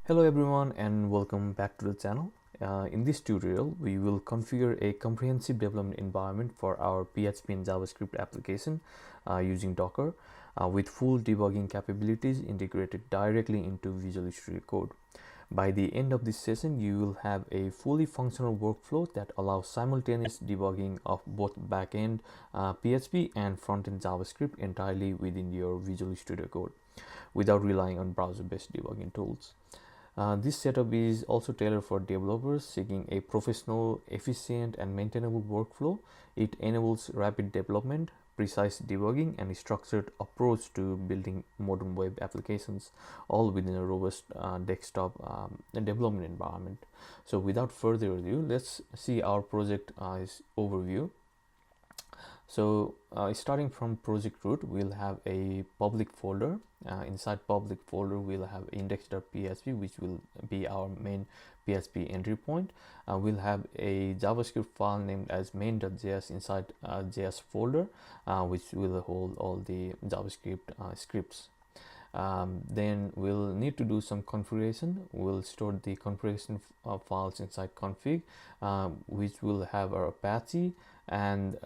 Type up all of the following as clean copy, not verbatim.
Hello everyone and welcome back to the channel. In this tutorial, we will configure a comprehensive development environment for our PHP and JavaScript application using Docker with full debugging capabilities integrated directly into Visual Studio Code. By the end of this session, you will have a fully functional workflow that allows simultaneous debugging of both backend PHP and frontend JavaScript entirely within your Visual Studio Code without relying on browser-based debugging tools. This setup is also tailored for developers seeking a professional, efficient, and maintainable workflow. It enables rapid development, precise debugging, and a structured approach to building modern web applications, all within a robust desktop development environment. So, without further ado, let's see our project overview. So starting from project root, we'll have a public folder. Inside public folder, we'll have index.php, which will be our main PHP entry point. We'll have a JavaScript file named as main.js inside JS folder, which will hold all the JavaScript scripts. Then we'll need to do some configuration. We'll store the configuration files inside config, which will have our Apache, and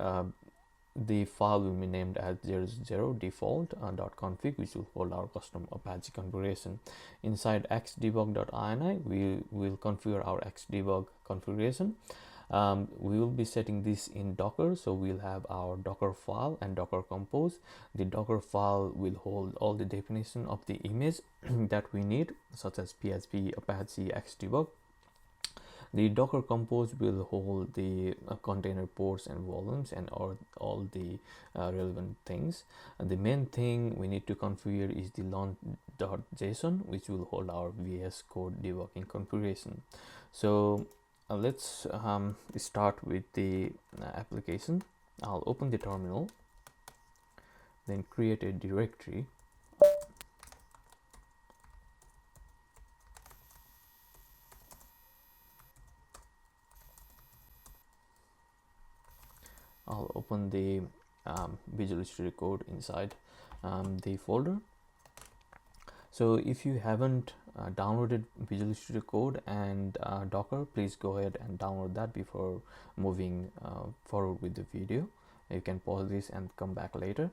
the file will be named as 00 default.config, which will hold our custom Apache configuration. Inside xdebug.ini, we will configure our xdebug configuration. We will be setting this in Docker, so we'll have our Dockerfile and docker-compose. The Dockerfile will hold all the definition of the image that we need, such as PHP, Apache, Xdebug. The docker-compose will hold the container ports and volumes and all the relevant things. The main thing we need to configure is the launch.json, which will hold our VS Code debugging configuration. So let's start with the application. I'll open the terminal, then create a directory. I'll open the Visual Studio Code inside the folder. So if you haven't downloaded Visual Studio Code and Docker, please go ahead and download that before moving forward with the video. You can pause this and come back later.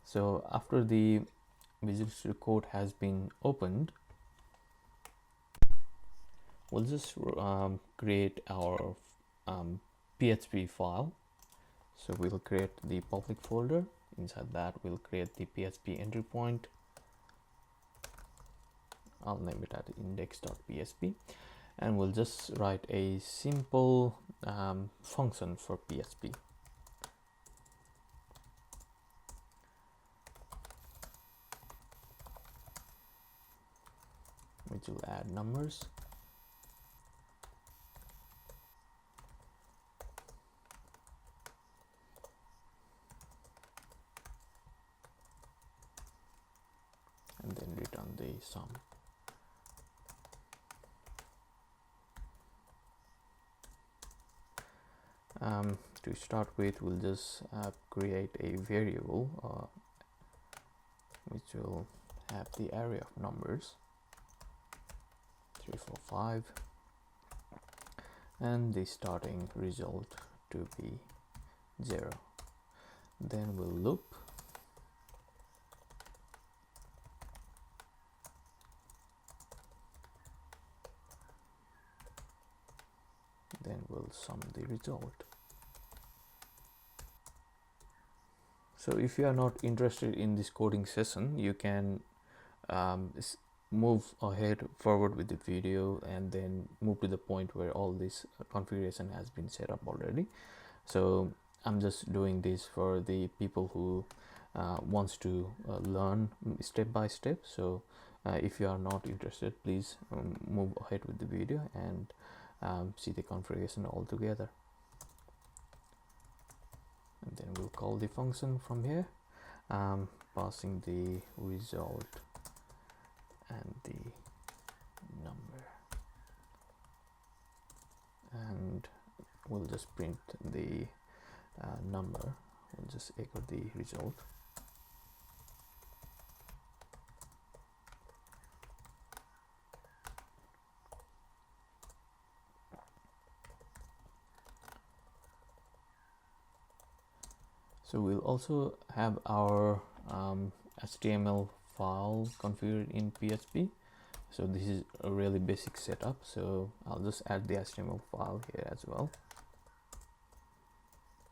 So after the Visual Studio Code has been opened, we'll just create our PHP file. So we'll create the public folder. Inside that, we'll create the PHP entry point. I'll name it as index.php, and we'll just write a simple function for PHP. Which will add numbers. And then return the sum. To start with, we'll just create a variable which will have the array of numbers 3, 4, 5, and the starting result to be 0. Then we'll loop. Then we'll sum the result. So if you are not interested in this coding session, you can move ahead forward with the video and then move to the point where all this configuration has been set up already. So I'm just doing this for the people who wants to learn step by step. So if you are not interested, please move ahead with the video and see the configuration all together. And then we'll call the function from here, passing the result and the number, and we'll just print the number. We'll just echo the result. So we'll also have our HTML file configured in PHP. So this is a really basic setup, so I'll just add the HTML file here as well,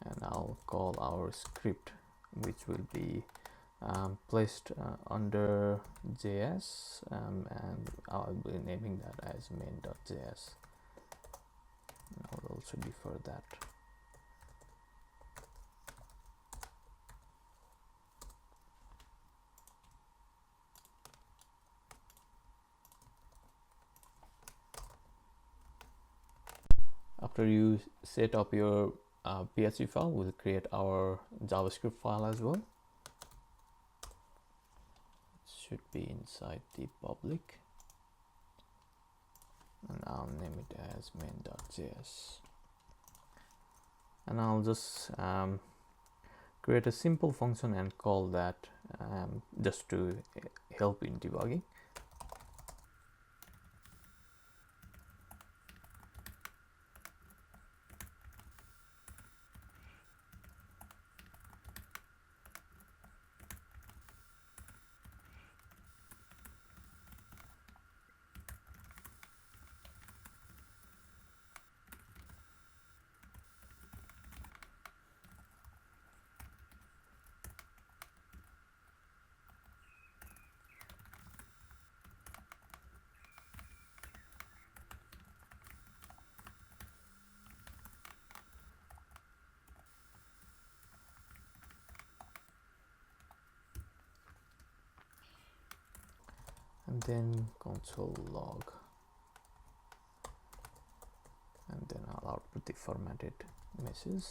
and I'll call our script, which will be placed under JS, and I'll be naming that as main.js. I'll also defer that. After you set up your PHP file, we'll create our JavaScript file as well. It should be inside the public, and I'll name it as main.js. And I'll just create a simple function and call that just to help in debugging. And then console log, and then I'll output the formatted message.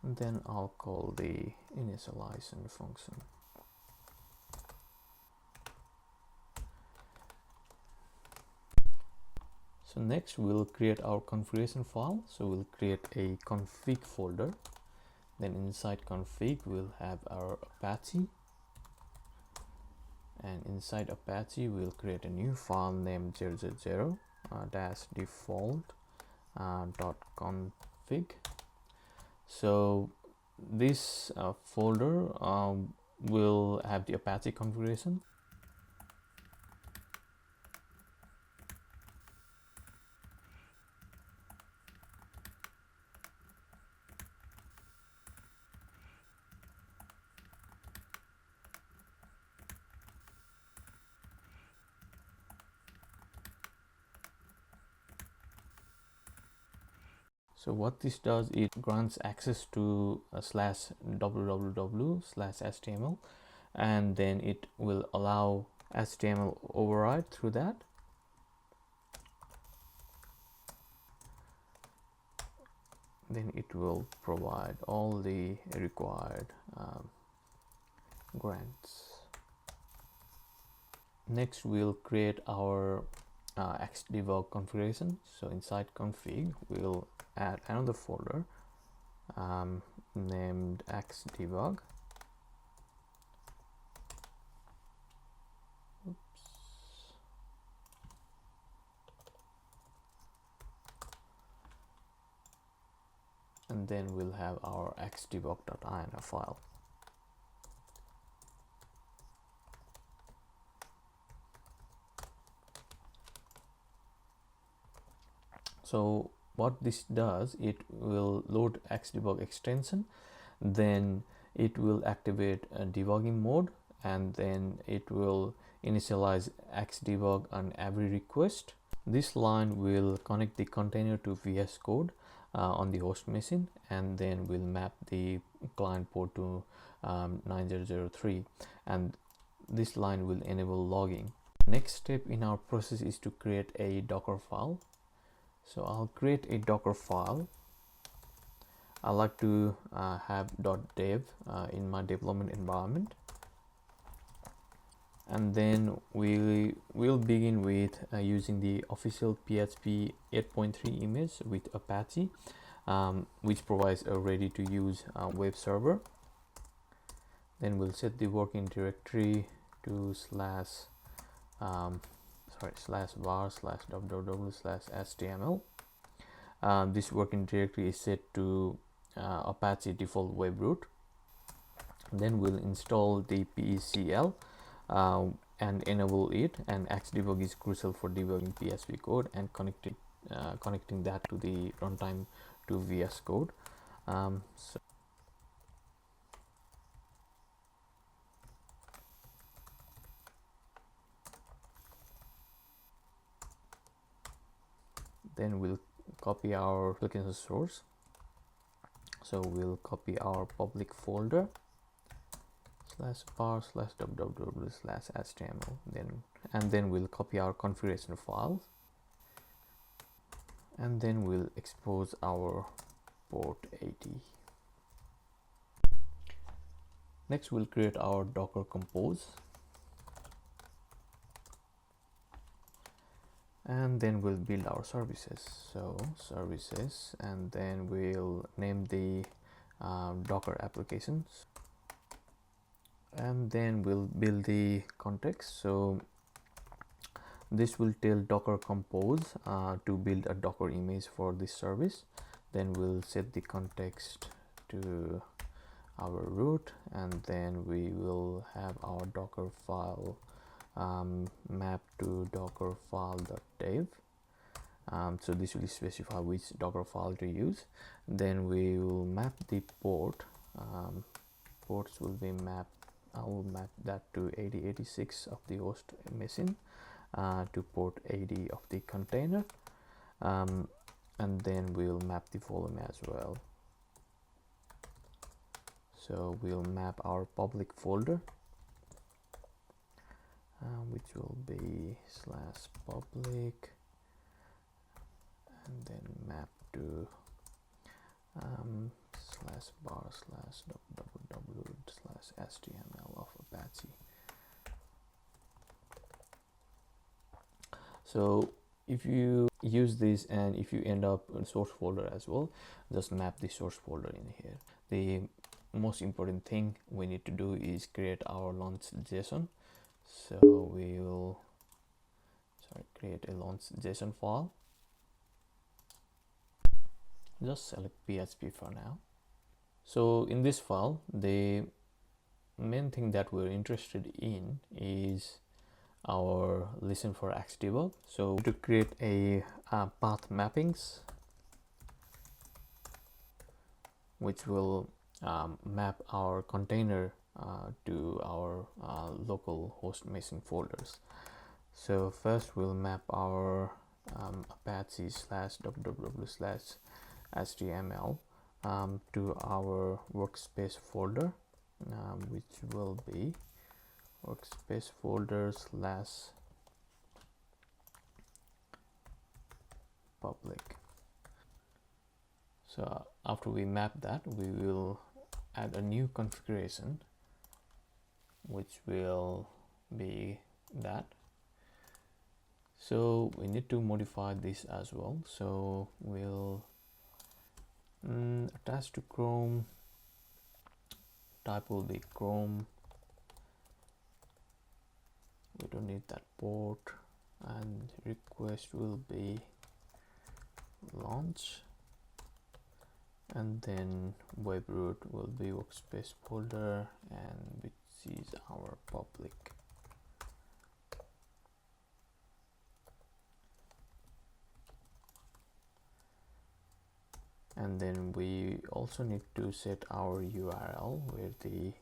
And then I'll call the initialization function. So next we'll create our configuration file. So we'll create a config folder. Then inside config we'll have our Apache, and inside Apache we'll create a new file named 000 default .config. So this folder will have the Apache configuration. So what this does, it grants access to /www/html, and then it will allow HTML override through that. Then it will provide all the required grants. Next we'll create our Xdebug configuration. So inside config we'll add another folder named Xdebug. And then we'll have our xdebug.yml file. So what this does, it will load Xdebug extension, then it will activate a debugging mode, and then it will initialize Xdebug on every request. This line will connect the container to VS Code on the host machine, and then we'll map the client port to 9003, and this line will enable logging. Next step in our process is to create a Dockerfile. So I'll create a Dockerfile. I like to have .dev in my development environment, and then we'll begin with using the official PHP 8.3 image with Apache, which provides a ready-to-use web server. Then we'll set the working directory to slash /var/www/html. This working directory is set to Apache default web root. Then we'll install the PECL and enable it, and Xdebug is crucial for debugging PHP code and connecting that to the runtime to VS Code. Then we'll copy our application source. So we'll copy our public folder /var/www/html, then we'll copy our configuration files, and then we'll expose our port 80. Next we'll create our Docker Compose, and then we'll build our services. So services, and then we'll name the Docker applications, and then we'll build the context. So this will tell Docker Compose to build a Docker image for this service. Then we'll set the context to our root, and then we will have our Dockerfile mapped to dockerfile.dev. So this will specify which Dockerfile to use. Then we will map the port. Ports will be mapped. I will map that to 8086 of the host machine, to port 80 of the container, and then we'll map the volume as well. So we'll map our public folder, which will be /public, and then map to /var/www/html of Apache. So if you use this and if you end up in source folder as well, just map the source folder in here. The most important thing we need to do is create our launch.json. So we will create a launch.json file. Just select PHP for now. So in this file, the main thing that we're interested in is our listen for Xdebug. So to create a path mappings, which will map our container to our local host machine folders. So first we'll map our Apache /www/html to our workspace folder, which will be workspace folder /public. So after we map that, we will add a new configuration, which will be that. So we need to modify this as well. So we'll attach to Chrome, type will be Chrome, we don't need that port, and request will be launch, and then web root will be workspace folder, and which is our public. And then we also need to set our URL where the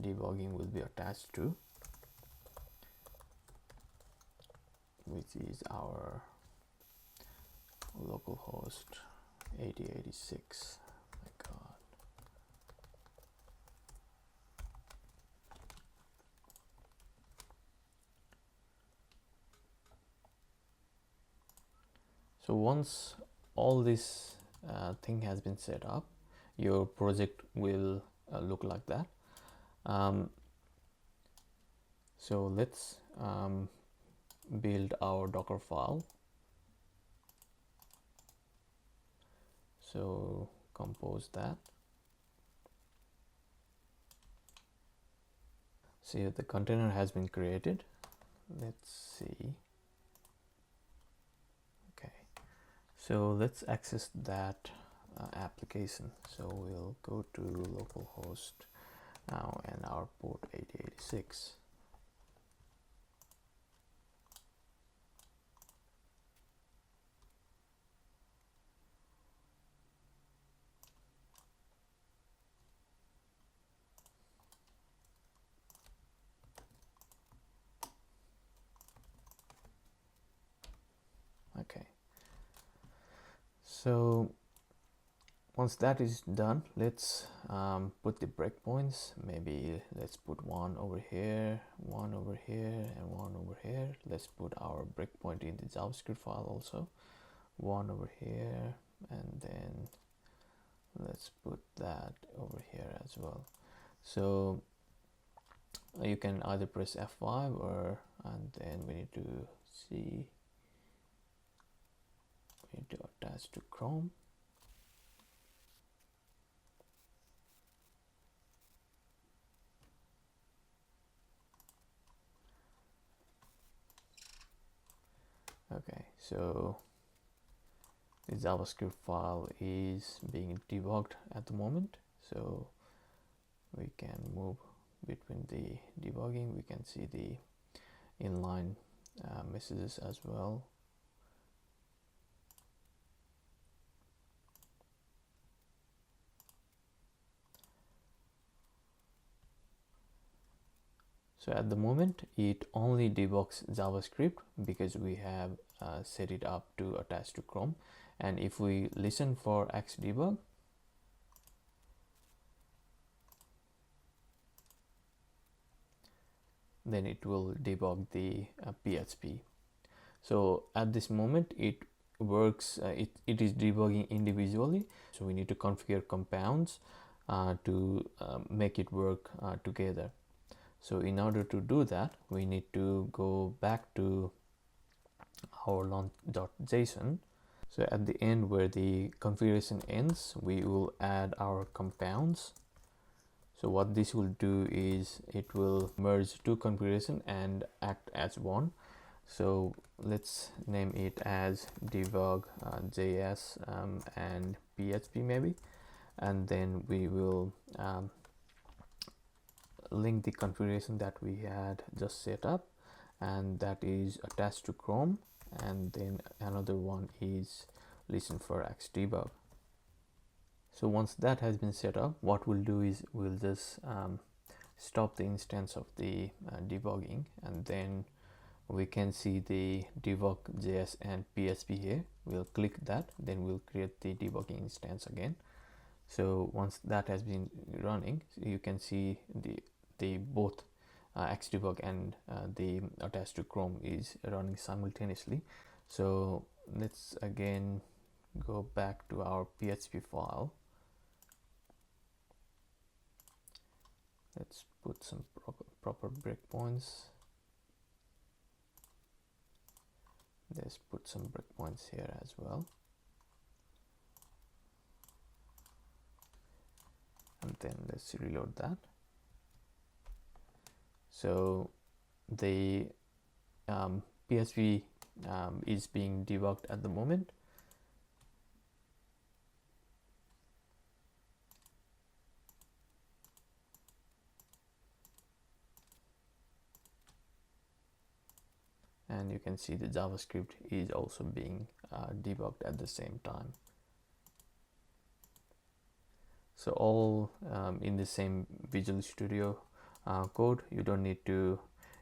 debugging will be attached to, which is our localhost 8086. My God. So once all this thing has been set up, your project will look like that. So let's build our Dockerfile. So compose that. see the container has been created. Let's see. Okay, so let's access that application. So we'll go to localhost now and our port 8086. Okay, so once that is done, let's put the breakpoints. Maybe let's put one over here, one over here, and one over here. Let's put our breakpoint in the JavaScript file also. One over here, and then let's put that over here as well. So you can either press F5 or, and then we need to see, we need to attach to Chrome. Okay, so the JavaScript file is being debugged at the moment, so we can move between the debugging. We can see the inline messages as well. So at the moment it only debugs JavaScript because we have set it up to attach to Chrome. And if we listen for Xdebug, then it will debug the PHP. So at this moment it works, it is debugging individually. So we need to configure compounds to make it work together. So in order to do that, we need to go back to our launch.json. So at the end where the configuration ends, we will add our compounds. So what this will do is it will merge two configuration and act as one. So let's name it as debug JS and PHP maybe, and then we will link the configuration that we had just set up, and that is attached to Chrome, and then another one is listen for Xdebug. So once that has been set up, what we'll do is we'll just stop the instance of the debugging, and then we can see the debug JS and PHP here. We'll click that, then we'll create the debugging instance again. So once that has been running, you can see the both Xdebug and the attached to Chrome is running simultaneously. So let's again go back to our PHP file. Let's put some proper breakpoints. Let's put some breakpoints here as well. And then let's reload that. So the PHP is being debugged at the moment. And you can see the JavaScript is also being debugged at the same time. So all in the same Visual Studio code. You don't need to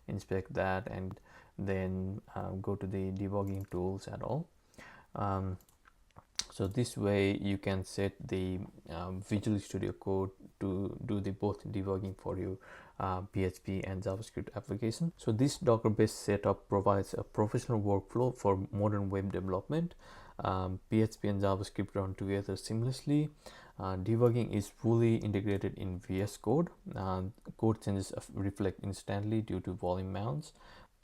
inspect that and then go to the debugging tools at all. So this way you can set the Visual Studio Code to do the both debugging for your PHP and JavaScript application. So this Docker-based setup provides a professional workflow for modern web development. PHP and JavaScript run together seamlessly. Debugging is fully integrated in VS Code. Code changes reflect instantly due to volume mounts.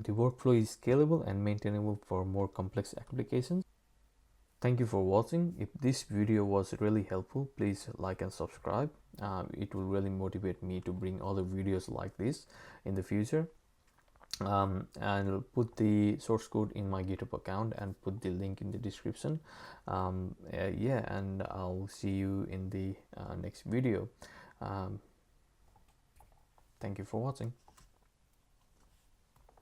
The workflow is scalable and maintainable for more complex applications. Thank you for watching. If this video was really helpful, please like and subscribe. It will really motivate me to bring other videos like this in the future. And I'll put the source code in my GitHub account and put the link in the description. Yeah, and I'll see you in the next video. Thank you for watching.